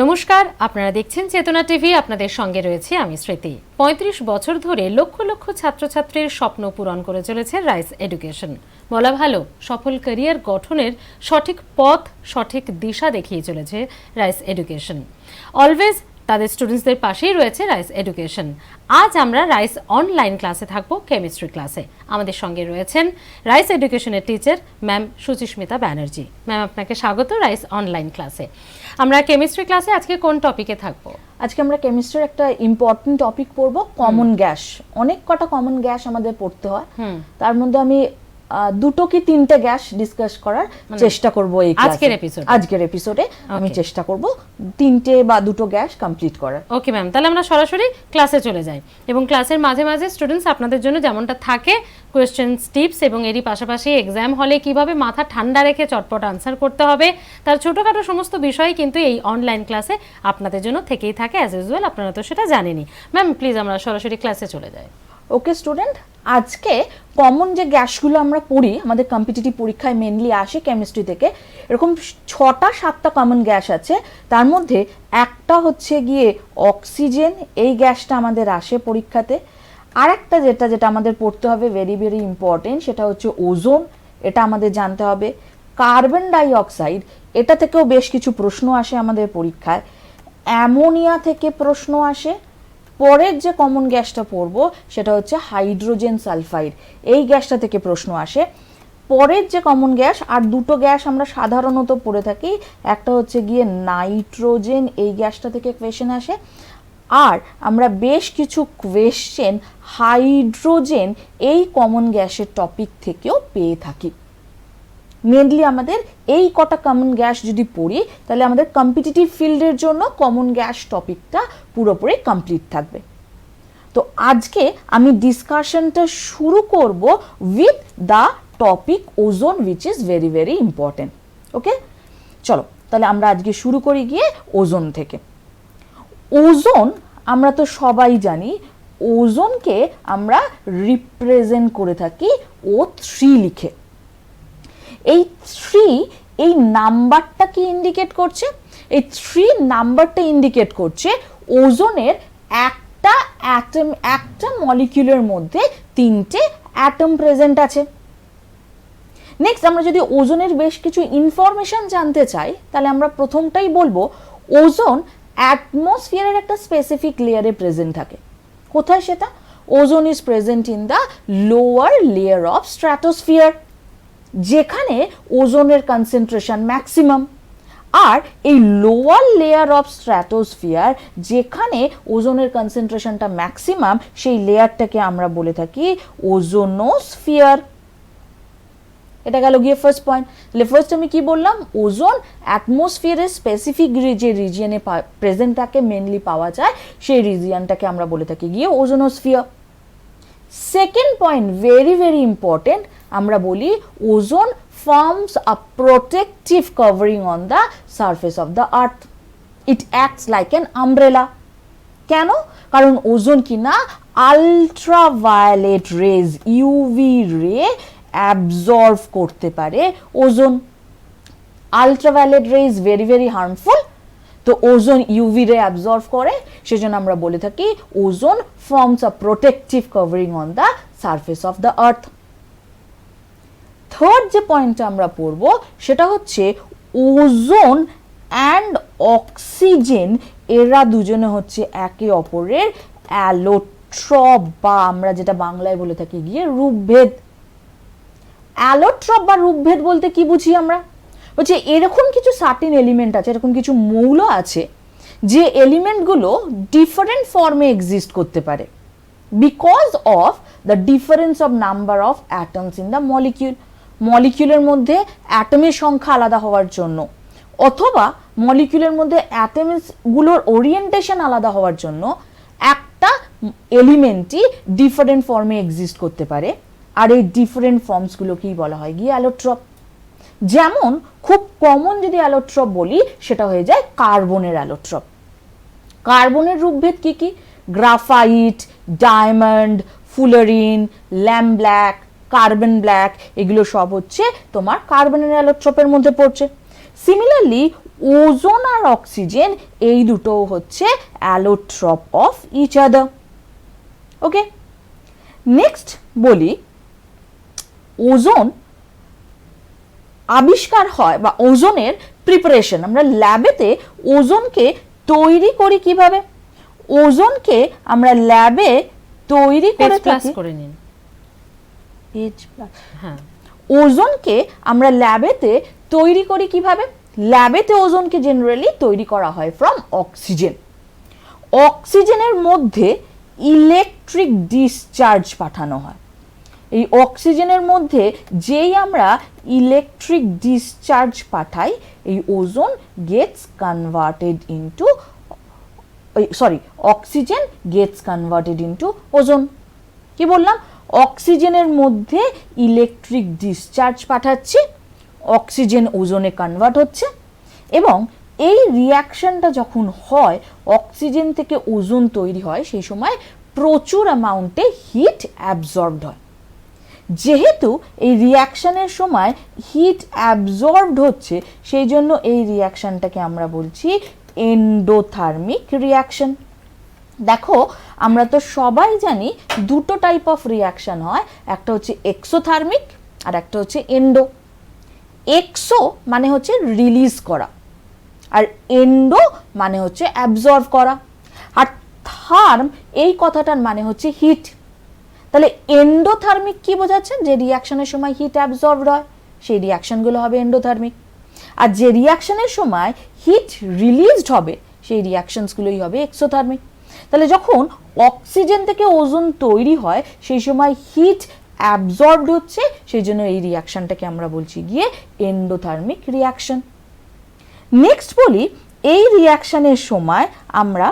নমস্কার, আপনারা দেখছেন চেতনা টিভি। আপনাদের সঙ্গে রয়েছে আমি স্মৃতি। ৩৫ বছর ধরে লক্ষ লক্ষ ছাত্রছাত্রীর স্বপ্ন পূরণ করে চলেছে রাইস এডুকেশন। বলা ভালো, সফল ক্যারিয়ার গঠনের সঠিক পথ, সঠিক দিশা দেখিয়ে চলেছে রাইস এডুকেশন। অলওয়েজ তাদের স্টুডেন্টসদের পাশেই রয়েছে রাইস এডুকেশন। আজ আমরা রাইস অনলাইন ক্লাসে থাকবো, কেমিস্ট্রি ক্লাসে। আমাদের সঙ্গে রয়েছেন রাইস এডুকেশনের teacher ma'am Suchismita Banerjee. Ma'am, আপনাকে স্বাগত রাইস অনলাইন ক্লাসে। আমরা কেমিস্ট্রি ক্লাসে আজকে কোন টপিকে থাকবো? আজকে আমরা কেমিস্ট্রির একটা ইম্পর্টেন্ট টপিক পড়বো, কমন গ্যাস। অনেক কটা কমন গ্যাস আমাদের পড়তে হয়, তার মধ্যে আমি দুটো কি তিনটে গ্যাস ডিসকাস করার চেষ্টা করব এই আজকের এপিসোডে। আমি চেষ্টা করব তিনটে বা দুটো গ্যাস কমপ্লিট করার। ওকে ম্যাম, তাহলে আমরা সরাসরি ক্লাসে চলে যাই এবং ক্লাসের মাঝে মাঝে স্টুডেন্টস আপনাদের জন্য যেমনটা থাকে কোয়েশ্চেন্স, টিপস এবং এরই পাশাপাশি এক্সাম হলে কিভাবে মাথা ঠান্ডা রেখে চটপট আনসার করতে হবে তার ছোটোখাটো সমস্ত বিষয় কিন্তু এই অনলাইন ক্লাসে আপনাদের জন্য থেকেই থাকে অ্যাজ ইউজুয়াল। আপনারা তো সেটা জানেনই। ম্যাম প্লিজ আমরা সরাসরি ক্লাসে চলে যাই। ওকে স্টুডেন্ট, আজকে কমন যে গ্যাসগুলো আমরা পড়ি, আমাদের কম্পিটিটিভ পরীক্ষায় মেনলি আসে কেমিস্ট্রি থেকে, এরকম 6টা-7টা কমন গ্যাস আছে। তার মধ্যে একটা হচ্ছে গিয়ে অক্সিজেন, এই গ্যাসটা আমাদের আসে পরীক্ষাতে। আর একটা যেটা আমাদের পড়তে হবে, ভেরি ভেরি ইম্পর্টেন্ট, সেটা হচ্ছে ওজোন, এটা আমাদের জানতে হবে। কার্বন ডাই অক্সাইড, এটা থেকেও বেশ কিছু প্রশ্ন আসে আমাদের পরীক্ষায়। অ্যামোনিয়া থেকে প্রশ্ন আসে। পরের যে কমন গ্যাসটা পড়বো সেটা হচ্ছে হাইড্রোজেন সালফাইড, এই গ্যাসটা থেকে প্রশ্ন আসে। পরের যে কমন গ্যাস, আর দুটো গ্যাস আমরা সাধারণত পড়ে থাকি, একটা হচ্ছে গিয়ে নাইট্রোজেন, এই গ্যাসটা থেকে কোয়েশ্চেন আসে। আর আমরা বেশ কিছু কোয়েশ্চেন হাইড্রোজেন এই কমন গ্যাসের টপিক থেকেও পেয়ে থাকি। মেনলি আমাদের এই কটা কমন গ্যাস যদি পড়ি, তাহলে আমাদের কম্পিটিটিভ ফিল্ডের জন্য কমন গ্যাস টপিকটা পুরোপুরি কমপ্লিট থাকবে। তো আজকে আমি ডিসকাশনটা শুরু করব with the topic ozone, which is very very important. Okay, চলো তাহলে আমরা আজকে শুরু করি গিয়ে ওজোন থেকে। ওজোন আমরা তো সবাই জানি, ওজোনকে আমরা রিপ্রেজেন্ট করে থাকি O3 লিখে। এই 3, এই নাম্বারটা কি ইন্ডিকেট করছে? এই 3 নাম্বারটা ইন্ডিকেট করছে ওজোনের একটা অ্যাটম, একটা মলিকিউলের মধ্যে 3টে অ্যাটম প্রেজেন্ট আছে। নেক্সট, আমরা যদি ওজোনের বেশ কিছু ইনফরমেশন জানতে চাই, তাহলে আমরা প্রথমটাই বলবো ওজোন অ্যাটমসফিয়ারের একটা স্পেসিফিক লেয়ারে প্রেজেন্ট থাকে। কোথায় সেটা? Ozone is present in the lower layer of stratosphere, যেখানে ওজোনের কনসেন্ট্রেশন ম্যাক্সিমাম। আর এই লোয়ার লেয়ার অফ স্ট্র্যাটোস্ফিয়ার, যেখানে ওজোনের কনসেন্ট্রেশনটা ম্যাক্সিমাম, সেই লেয়ারটাকে আমরা বলে থাকি ওজোনোস্ফিয়ার। এটা গেল গিয়ে ফার্স্ট পয়েন্ট। তাহলে ফার্স্ট আমি কি বললাম? ওজোন অ্যাটমসফিয়ারের স্পেসিফিক যে রিজিয়নে প্রেজেন্ট থাকে, মেনলি পাওয়া যায়, সেই রিজিয়নটাকে আমরা বলে থাকি গিয়ে ozonosphere. Second point, very very important, আমরা বলি ozone forms a protective covering on the surface of the earth. It acts like an umbrella. কেন? কারণ ওজোন কিনা আলট্রাভায়োলেট রেজ, ইউভি রে অ্যাবজর্ব করতে পারে। ওজোন আলট্রাভায়োলেট রে ইজ ভেরি ভেরি হার্মফুল, তো ওজোন ইউভি রে অ্যাবজর্ব করে, সেজন্য আমরা বলে থাকি ozone forms a protective covering on the surface of the earth. Third যে পয়েন্টটা আমরা পড়ব সেটা হচ্ছে ওজোন অ্যান্ড অক্সিজেন, এরা দুজনে হচ্ছে একে অপরের অ্যালোট্রপ, বা আমরা যেটা বাংলায় বলে থাকি গিয়ে রূপভেদ। অ্যালোট্রপ বা রূপভেদ বলতে কি বুঝি আমরা? হচ্ছে এরকম কিছু সার্টেন এলিমেন্ট আছে, এরকম কিছু মৌল আছে, যে এলিমেন্টগুলো ডিফারেন্ট ফর্মে এক্সিস্ট করতে পারে because of the difference of number of atoms in the molecule. মলিকিউলের মধ্যে অ্যাটমের সংখ্যা আলাদা হওয়ার জন্য, অথবা মলিকিউলের মধ্যে অ্যাটমসগুলোর ওরিয়েন্টেশন আলাদা হওয়ার জন্য একটা এলিমেন্টই ডিফারেন্ট ফর্মে এক্সিস্ট করতে পারে। আর এই ডিফারেন্ট ফর্মসগুলোকেই বলা হয় গিয়ে অ্যালোট্রপ। যেমন খুব কমন যদি অ্যালোট্রপ বলি, সেটা হয়ে যায় কার্বনের অ্যালোট্রপ। কার্বনের রূপভেদ কি কি? Graphite, diamond, fullerene, lamp black, carbon black, এগুলো সব হচ্ছে তোমার কার্বনের অ্যালোট্রপের মধ্যে পড়ছে। সিমিলারলি ওজোন আর অক্সিজেন এই দুটো হচ্ছে allotrope of each other. Okay, next বলি ওজোন আবিষ্কার হয় বা ওজোনের প্রিপারেশন, আমরা ল্যাবেতে ওজোনকে তৈরি করি কিভাবে? ওজোনকে আমরা ল্যাবে তৈরি করে থাকি, করে নিন। হ্যাঁ, ওজোনকে আমরা ল্যাবেতে তৈরি করি কিভাবে? ল্যাবেতে ওজোনকে জেনারেলি তৈরি করা হয় ফ্রম অক্সিজেন। অক্সিজেনের মধ্যে ইলেকট্রিক ডিসচার্জ পাঠানো হয়। এই অক্সিজেনের মধ্যে যেই আমরা ইলেকট্রিক ডিসচার্জ পাঠাই, এই ozone gets converted into oxygen gets converted into ozone. কি বললাম? অক্সিজেনের মধ্যে ইলেকট্রিক ডিসচার্জ পাঠাচ্ছি, অক্সিজেন ওজোনে কনভার্ট হচ্ছে, এবং এই রিয়াকশনটা যখন হয়, অক্সিজেন থেকে ওজোন তৈরি হয়, সেই সময় প্রচুর অ্যামাউন্টে হিট অ্যাবজর্বড হয়। যেহেতু এই রিয়াকশনের সময় হিট অ্যাবজর্বড হচ্ছে, সেই জন্য এই রিয়াকশনটাকে আমরা বলছি এন্ডোথার্মিক রিয়াকশন। দেখো, আমরা তো সবাই জানি দুটো টাইপ অফ রিয়াকশন হয়, একটা হচ্ছে এক্সোথার্মিক আর একটা হচ্ছে এন্ডো। এক্সো মানে হচ্ছে রিলিজ করা, আর এন্ডো মানে হচ্ছে অ্যাবজর্ব করা, আর থার্ম এই কথাটার মানে হচ্ছে হিট। তাহলে এন্ডোথার্মিক কি বোঝাচ্ছে? যে রিয়াকশনের সময় হিট অ্যাবজর্বড হয়, সেই রিয়াকশনগুলো হবে এন্ডোথার্মিক। আর যে রিয়াকশনের সময় হিট রিলিজড হবে, সেই রিয়াকশনসগুলোই হবে এক্সোথার্মিক। তাহলে যখন অক্সিজেন থেকে ওজোন তৈরি হয়, সেই সময় হিট অ্যাবজর্বড হচ্ছে, সেই জন্য এই রিয়াকশনটাকে আমরা বলছি গিয়ে এন্ডোথার্মিক রিয়াকশন। নেক্সট বলি, এই রিয়াকশনের সময় আমরা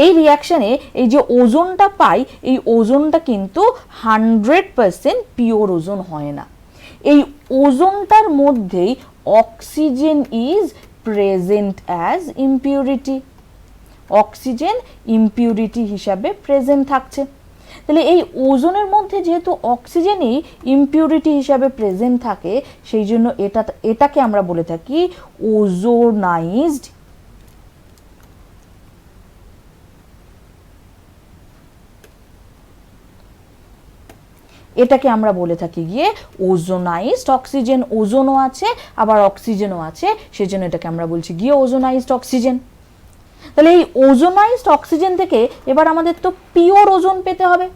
এই রিয়াকশনে এই যে ওজোনটা পাই, এই ওজোনটা কিন্তু 100% পিওর ওজোন হয় না। এই ওজোনটার মধ্যেই oxygen is present as impurity, oxygen impurity হিসাবে প্রেজেন্ট থাকছে। তাহলে এই ওজোনের মধ্যে যেহেতু অক্সিজেনই ইমপিউরিটি হিসাবে প্রেজেন্ট থাকে, সেই জন্য এটাকে আমরা বলে থাকি ওজোনাইজড এটাকে আমরা বলে থাকি গিয়ে ওজোনাইজড অক্সিজেন। ওজোনও আছে আবার অক্সিজেনও আছে, সেজন্য এটাকে আমরা বলছি গিয়ে ওজোনাইজড অক্সিজেন। তাহলে এই ওজোনাইজড অক্সিজেন থেকে এবার আমাদের তো পিওর ওজোন পেতে হবে।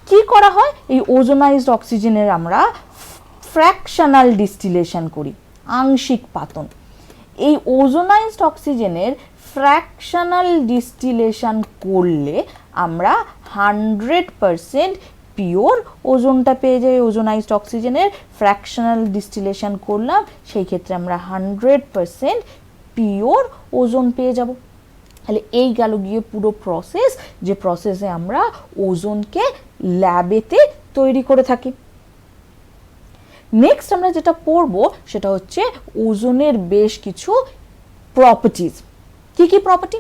কি করা হয়? এই ওজোনাইজড অক্সিজেনের আমরা ফ্র্যাকশনাল ডিস্টিলেশন করি, আংশিক পাতন। এই ওজোনাইজড অক্সিজেনের ফ্র্যাকশনাল ডিস্টিলেশন করলে আমরা 100% পিওর ওজোনটা পেয়ে যাই। ওজোনাইজড অক্সিজেনের ফ্র্যাকশনাল ডিস্টিলেশন করলাম, সেই ক্ষেত্রে আমরা 100% পিওর ওজোন পেয়ে যাব। তাহলে এই গেল গিয়ে পুরো প্রসেস, যে প্রসেসে আমরা ওজোনকে ল্যাবেতে তৈরি করে থাকি। নেক্সট আমরা যেটা পড়ব সেটা হচ্ছে ওজোনের বেশ কিছু প্রপার্টিজ। কি কি প্রপার্টি?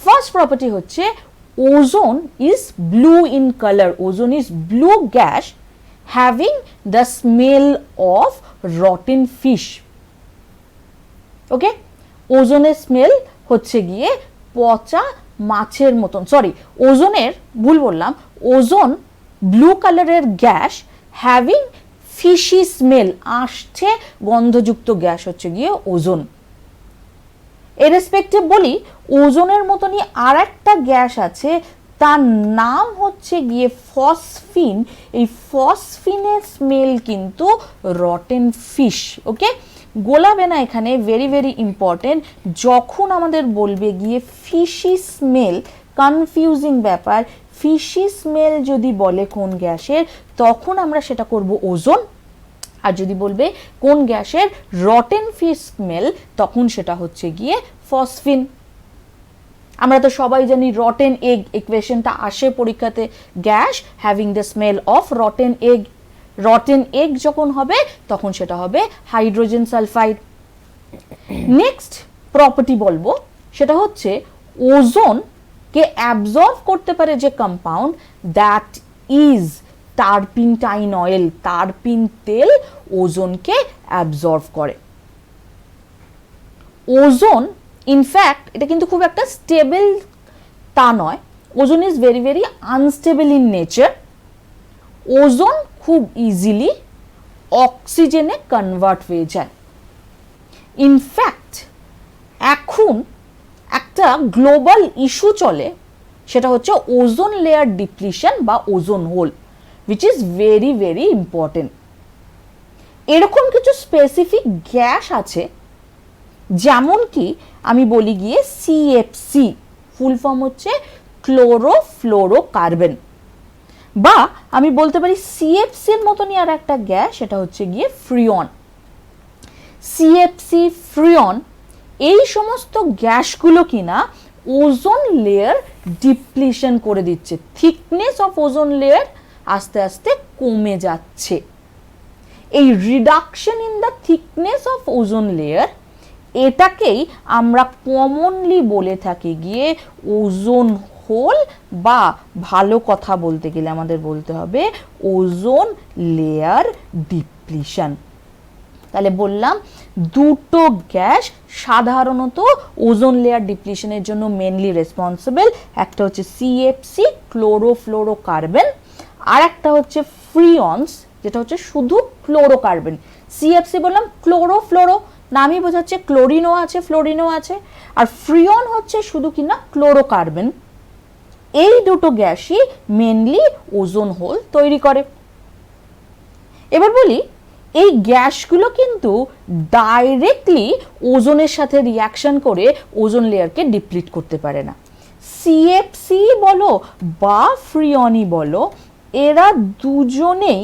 ফার্স্ট প্রপার্টি হচ্ছে ozone is blue in color. Ozone is blue gas having the smell of rotten fish. Okay? ওজোনের স্মেল হচ্ছে গিয়ে পচা মাছের মতন, ওজোনের ভুল বললাম, ওজোন ব্লু কালারের গ্যাস হ্যাভিং ফিশি স্মেল, আসছে গন্ধযুক্ত গ্যাস হচ্ছে গিয়ে ওজোন। এর রেসপেক্টিভ বলি, ওজোনের মতনই আর একটা গ্যাস আছে, তার নাম হচ্ছে গিয়ে ফসফিন। এই ফসফিনের স্মেল কিন্তু রটেন ফিশ। ওকে, গোলাবে না এখানে, ভেরি ভেরি ইম্পর্টেন্ট। যখন আমাদের বলবে গিয়ে ফিশি স্মেল, কনফিউজিং ব্যাপার, ফিশি স্মেল যদি বলে কোন গ্যাসের, তখন আমরা সেটা করব ওজোন। আর যদি বলবে কোন গ্যাসের রটেন ফিশ স্মেল, তখন সেটা হচ্ছে গিয়ে ফসফিন। আমরা তো সবাই জানি রটেন এগ ইকুয়েশনটা আসে পরীক্ষাতে, gas having the smell of rotten egg. Rotten egg যখন হবে তখন সেটা হবে হাইড্রোজেন সালফাইড। নেক্সট প্রপার্টি বলবো সেটা হচ্ছে ওজোনকে অ্যাবজর্ব করতে পারে যে compound, that is turpentine oil. টারপিন তেল ওজোনকে অ্যাবজর্ব করে। ওজোন ইনফ্যাক্ট এটা কিন্তু খুব একটা স্টেবল তা নয়, ozone is very very unstable in nature. Ozone খুব ইজিলি অক্সিজেনে কনভার্ট হয়ে যায়। ইনফ্যাক্ট এখন একটা গ্লোবাল ইস্যু চলে, সেটা হচ্ছে ওজোন লেয়ার ডিপ্লিশন বা ozone hole, which is very very important। এরকম কিছু স্পেসিফিক গ্যাস আছে, যেমন কি আমি বলি গিয়ে সিএফসি, ফুল ফর্ম হচ্ছে ক্লোরোফ্লোরোকার্বন, বা আমি বলতে পারি সিএফসির মতনই আর একটা গ্যাস, সেটা হচ্ছে গিয়ে ফ্রিয়ন। সিএফসি, ফ্রিয়ন, এই সমস্ত গ্যাসগুলো কিনা ওজোন লেয়ার ডিপ্লিশন করে দিচ্ছে, থিকনেস অফ ওজোন লেয়ার আস্তে আস্তে কমে যাচ্ছে। এই reduction in the thickness of ozone layer, এটাকেই আমরা কমনলি বলে থাকি গিয়ে ওজোন হোল, বা ভালো কথা বলতে গেলে আমাদের বলতে হবে ওজোন লেয়ার ডিপ্লিশন। তাহলে বললাম দুটো গ্যাস সাধারণত ওজোন লেয়ার ডিপ্লিশনের জন্য মেনলি রেসপন্সিবল, একটা হচ্ছে সিএফসি ক্লোরোফ্লোরোকার্বন, আর একটা হচ্ছে ফ্রিয়নস যেটা হচ্ছে শুধু ফ্লোরোকার্বন। সিএফসি বললাম ক্লোরোফ্লোরো, নামই বোঝাচ্ছে ক্লোরিনও আছে ফ্লোরিনও আছে, আর ফ্রিয়ন হচ্ছে শুধু কিনা ক্লোরোকার্বন। এই দুটো গ্যাসই মেনলি ওজোন হোল তৈরি করে। এবার বলি এই গ্যাসগুলো কিন্তু ডাইরেক্টলি ওজোনের সাথে রিয়াকশন করে ওজোন লেয়ারকে ডিপ্লিট করতে পারে না। সিএফসি বলো বা ফ্রিয়নই বলো, এরা দুজনেই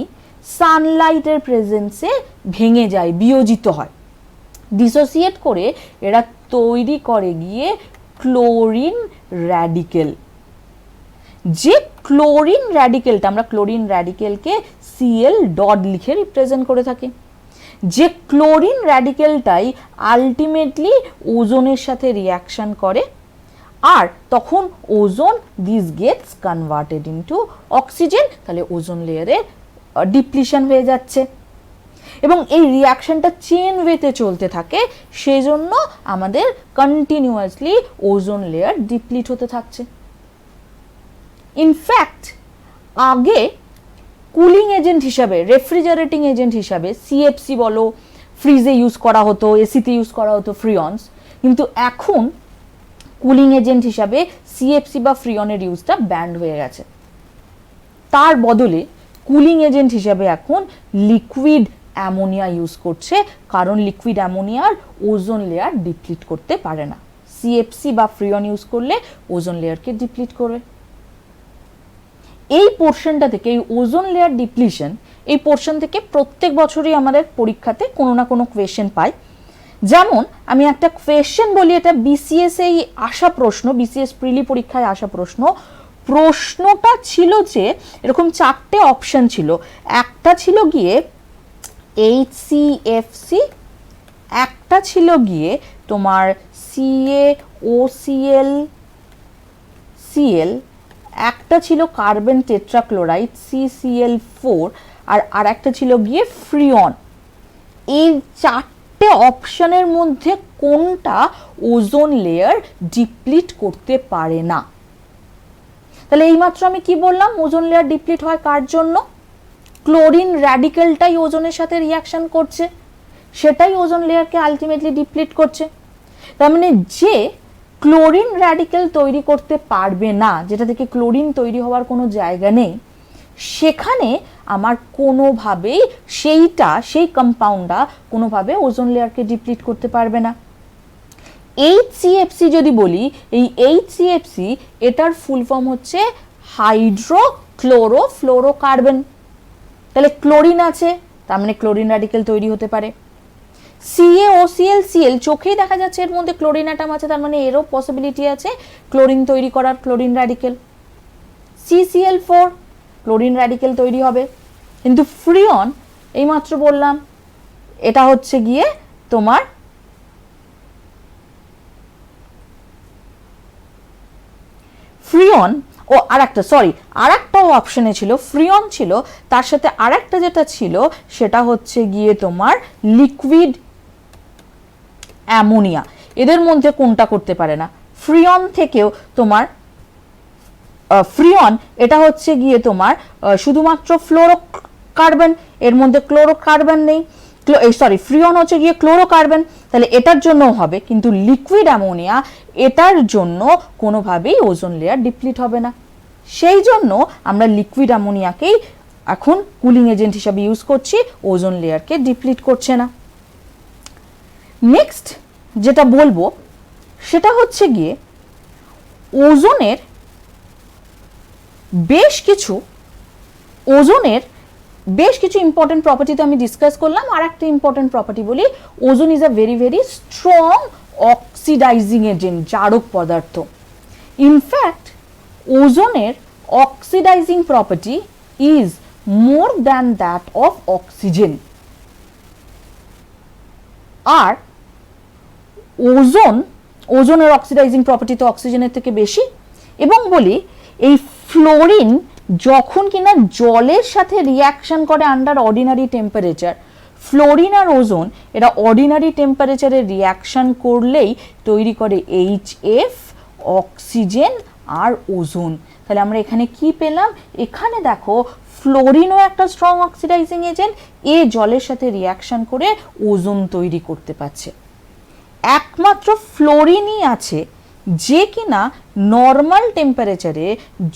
সানলাইটের প্রেজেন্সে ভেঙে যায়, বিয়োজিত হয়, ডিসোসিয়েট করে এরা তৈরি করে গিয়ে ক্লোরিন র্যাডিকেল। যে ক্লোরিন র্যাডিকেলটা, আমরা ক্লোরিন র্যাডিকেলকে Cl ডট লিখে রিপ্রেজেন্ট করে থাকি, যে ক্লোরিন র্যাডিকেলটাই আলটিমেটলি ওজোনের সাথে রিয়াকশন করে, আর তখন ozone this gets converted into oxygen, তাহলে ওজোন লেয়ারে ডিপ্লিশন হয়ে যাচ্ছে। এবং এই রিয়াকশনটা চেন ওয়েতে চলতে থাকে, সেই জন্য আমাদের কন্টিনিউয়াসলি ওজোন লেয়ার ডিপ্লিট হতে থাকছে। ইনফ্যাক্ট আগে কুলিং এজেন্ট হিসাবে, রেফ্রিজারেটিং এজেন্ট হিসাবে সিএফসি বলো, ফ্রিজে ইউজ করা হতো, এসিতে ইউজ করা হতো ফ্রিয়নস, কিন্তু এখন কুলিং এজেন্ট হিসাবে সিএফসি বা ফ্রিয়নের ইউজটা ব্যান্ড হয়ে গেছে। তার বদলে কুলিং এজেন্ট হিসাবে এখন লিকুইড অ্যামোনিয়া ইউজ করছে, কারণ লিকুইড অ্যামোনিয়ার ওজোন লেয়ার ডিপ্লিট করতে পারে না। সিএফসি বা ফ্রিয়ন ইউজ করলে ওজোন লেয়ারকে ডিপ্লিট করবে। এই পোর্শনটা থেকে, এই ওজোন লেয়ার ডিপ্লিশন, এই পোর্শন থেকে প্রত্যেক বছরই আমাদের পরীক্ষাতে কোনো না কোনো কোয়েশ্চেন পাই। যেমন আমি একটা কোয়েশ্চেন বলি, এটা বিসিএস এই আসা প্রশ্ন, বিসিএস প্রিলি পরীক্ষায় আসা প্রশ্ন। প্রশ্নটা ছিল যে এরকম চারটে অপশন ছিল, একটা ছিল গিয়ে HCFC, একটা ছিল গিয়ে তোমার CaOCl, একটা ছিল কার্বন টেট্রাক্লোরাইড CCl4, আর একটা ছিল গিয়ে ফ্রিয়ন। এই চারটে অপশনের মধ্যে কোনটা ওজোন লেয়ার ডিপ্লিট করতে পারে না? তাহলে এইমাত্র আমি কি বললাম, ওজোন লেয়ার ডিপ্লিট হয় কার জন্য? ক্লোরিন র্যাডিক্যালটাই ওজোনের সাথে রিয়াকশন করছে, সেটাই ওজোন লেয়ারকে আলটিমেটলি ডিপ্লিট করছে। তার মানে যে ক্লোরিন র্যাডিক্যাল তৈরি করতে পারবে না, যেটা থেকে ক্লোরিন তৈরি হওয়ার কোনো জায়গা নেই, সেখানে আমার কোনোভাবেই সেই কম্পাউন্ডটা কোনোভাবে ওজোন লেয়ারকে ডিপ্লিট করতে পারবে না। HCFC যদি বলি, এই HCFC এটার ফুল ফর্ম হচ্ছে হাইড্রোক্লোরোফ্লোরোকার্বন। তাহলে ক্লোরিন আছে, তার মানে ক্লোরিন র্যাডিক্যাল তৈরি হতে পারে। CaOCl, চোখেই দেখা যাচ্ছে এর মধ্যে ক্লোরিন অ্যাটম আছে, তার মানে এরও পসিবিলিটি আছে ক্লোরিন তৈরি করার, chlorine radical. CCl4, chlorine radical তৈরি হবে। কিন্তু ফ্রিয়ন, এইমাত্র বললাম, এটা হচ্ছে গিয়ে তোমার ফ্রিয়ন, ও আরেকটাও অপশনে ছিল, ফ্রিয়ন ছিল, তার সাথে আরেকটা যেটা ছিল সেটা হচ্ছে গিয়ে তোমার লিকুইড অ্যামোনিয়া। এদের মধ্যে কোনটা করতে পারে না? ফ্রিয়ন থেকেও তোমার ফ্রিয়ন এটা হচ্ছে গিয়ে তোমার শুধুমাত্র ফ্লোরোকার্বন, এর মধ্যে ক্লোরোকার্বন নেই, সরি ফ্রিয়ন হচ্ছে গিয়ে ক্লোরোকার্বন, তাহলে এটার জন্য হবে, কিন্তু লিকুইড অ্যামোনিয়া এটার জন্য কোনোভাবেই ওজোন লেয়ার ডিপ্লিট হবে না। সেই জন্য আমরা লিকুইড অ্যামোনিয়াকেই এখন কুলিং এজেন্ট হিসাবে ইউজ করছি, ওজোন লেয়ারকে ডিপ্লিট করছে না। নেক্সট যেটা বলবো সেটা হচ্ছে গিয়ে ওজোনের বেশ কিছু ইম্পর্টেন্ট প্রপার্টি তো আমি ডিসকাস করলাম। আর একটা ইম্পর্টেন্ট প্রপার্টি বলি, ozone is a very very strong oxidizing agent, জারক পদার্থ। ইনফ্যাক্ট ওজোনের oxidizing property is more than that of oxygen. আর ওজোনের অক্সিডাইজিং প্রপার্টি তো অক্সিজেনের থেকে বেশি। এবং বলি এই ফ্লোরিন যখন কিনা জলের সাথে রিয়াকশন করে আন্ডার অর্ডিনারি টেম্পারেচার, ফ্লোরিন আর ওজোন এরা অর্ডিনারি টেম্পারেচারে রিয়াকশন করলেই তৈরি করে HF, অক্সিজেন আর ওজোন। তাহলে আমরা এখানে কি পেলাম? এখানে দেখো ফ্লোরিনও একটা স্ট্রং অক্সিডাইজিং এজেন্ট, জলের সাথে রিয়াকশন করে ওজোন তৈরি করতে পারছে। একমাত্র ফ্লোরিনই আছে যে কিনা নর্মাল টেম্পারেচারে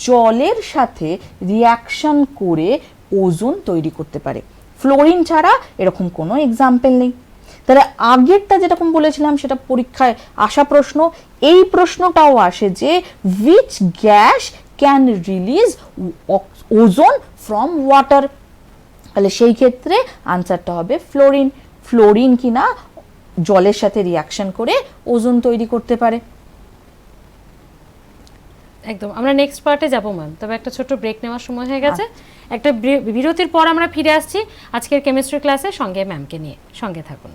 জলের সাথে রিয়াকশন করে ওজোন তৈরি করতে পারে। ফ্লোরিন ছাড়া এরকম কোনো এক্সাম্পল নেই। তাহলে আগেরটা যেরকম বলেছিলাম সেটা পরীক্ষায় আসা প্রশ্ন, এই প্রশ্নটাও আসে যে which gas can release ozone from water. তাহলে সেই ক্ষেত্রে আনসারটা হবে ফ্লোরিন। ফ্লোরিন কিনা জলের সাথে রিয়াকশন করে ওজোন তৈরি করতে পারে। একদম, আমরা নেক্সট পার্টে যাবো ম্যাম, তবে একটা ছোট ব্রেক নেওয়ার সময় হয়ে গেছে। একটা বিরতির পর আমরা ফিরে আসছি আজকের কেমিস্ট্রি ক্লাসে সঙ্গে ম্যামকে নিয়ে। সঙ্গে থাকুন।